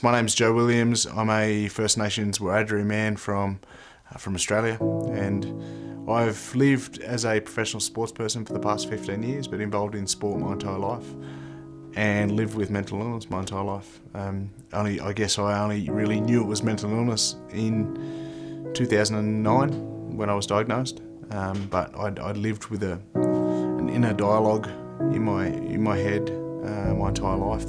My name's Joe Williams. I'm a First Nations Wiradjuri man from Australia, and I've lived as a professional sports person for the past 15 years, been involved in sport my entire life and lived with mental illness my entire life. I guess I only really knew it was mental illness in 2009 when I was diagnosed, but I'd lived with an inner dialogue in my head my entire life.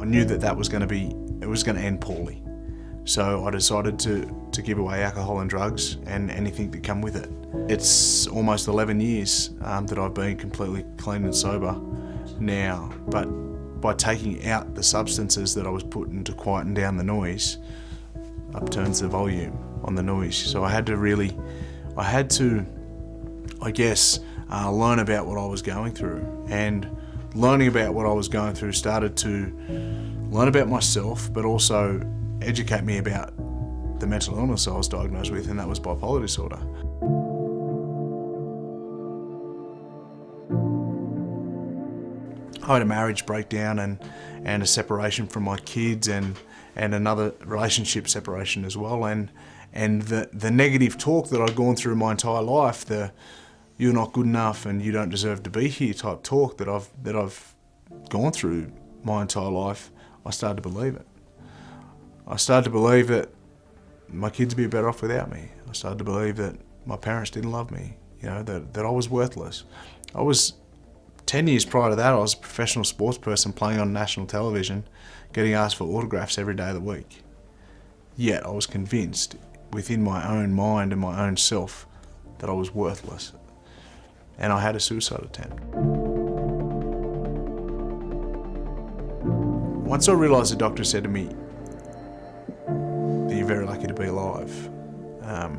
I knew that was going to end poorly. So I decided to give away alcohol and drugs and anything that come with it. It's almost 11 years that I've been completely clean and sober now, but by taking out the substances that I was putting to quieten down the noise, upturns the volume on the noise. So I had to, I guess, learn about what I was going through, and learning about what I was going through started to learn about myself, but also educate me about the mental illness I was diagnosed with, and that was bipolar disorder. I had a marriage breakdown and a separation from my kids and another relationship separation as well, and the negative talk that I'd gone through my entire life, the "you're not good enough and you don't deserve to be here" type talk that I've gone through my entire life, I started to believe it. I started to believe that my kids would be better off without me. I started to believe that my parents didn't love me, that I was worthless. 10 years prior to that, I was a professional sports person playing on national television, getting asked for autographs every day of the week. Yet I was convinced within my own mind and my own self that I was worthless. And I had a suicide attempt. Once I realised, the doctor said to me that you're very lucky to be alive. And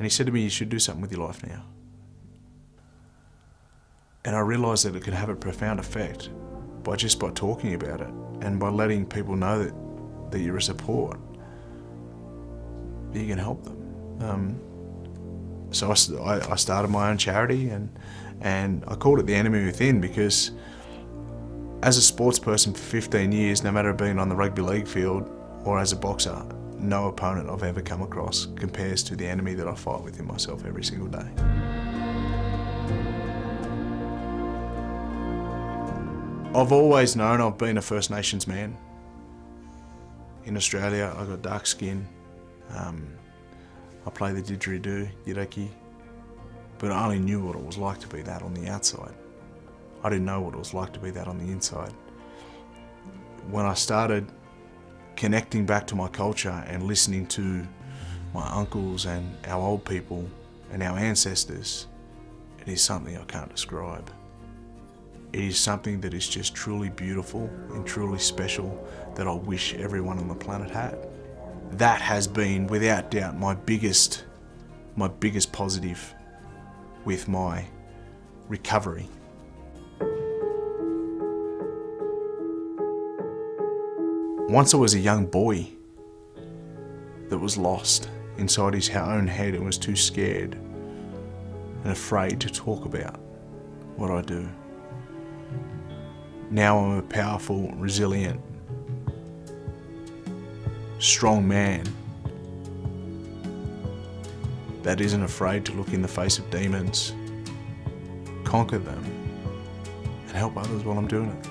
he said to me, you should do something with your life now. And I realised that it could have a profound effect by talking about it and by letting people know that you're a support, that you can help them. So I started my own charity, and I called it The Enemy Within, because as a sports person for 15 years, no matter being on the rugby league field or as a boxer, no opponent I've ever come across compares to the enemy that I fight within myself every single day. I've always known I've been a First Nations man. In Australia, I got dark skin. I play the didgeridoo, yidaki, but I only knew what it was like to be that on the outside. I didn't know what it was like to be that on the inside. When I started connecting back to my culture and listening to my uncles and our old people and our ancestors, it is something I can't describe. It is something that is just truly beautiful and truly special that I wish everyone on the planet had. That has been, without doubt, my biggest positive with my recovery. Once I was a young boy that was lost inside his own head and was too scared and afraid to talk about what I do. Now I'm a powerful, resilient, strong man that isn't afraid to look in the face of demons, conquer them, and help others while I'm doing it.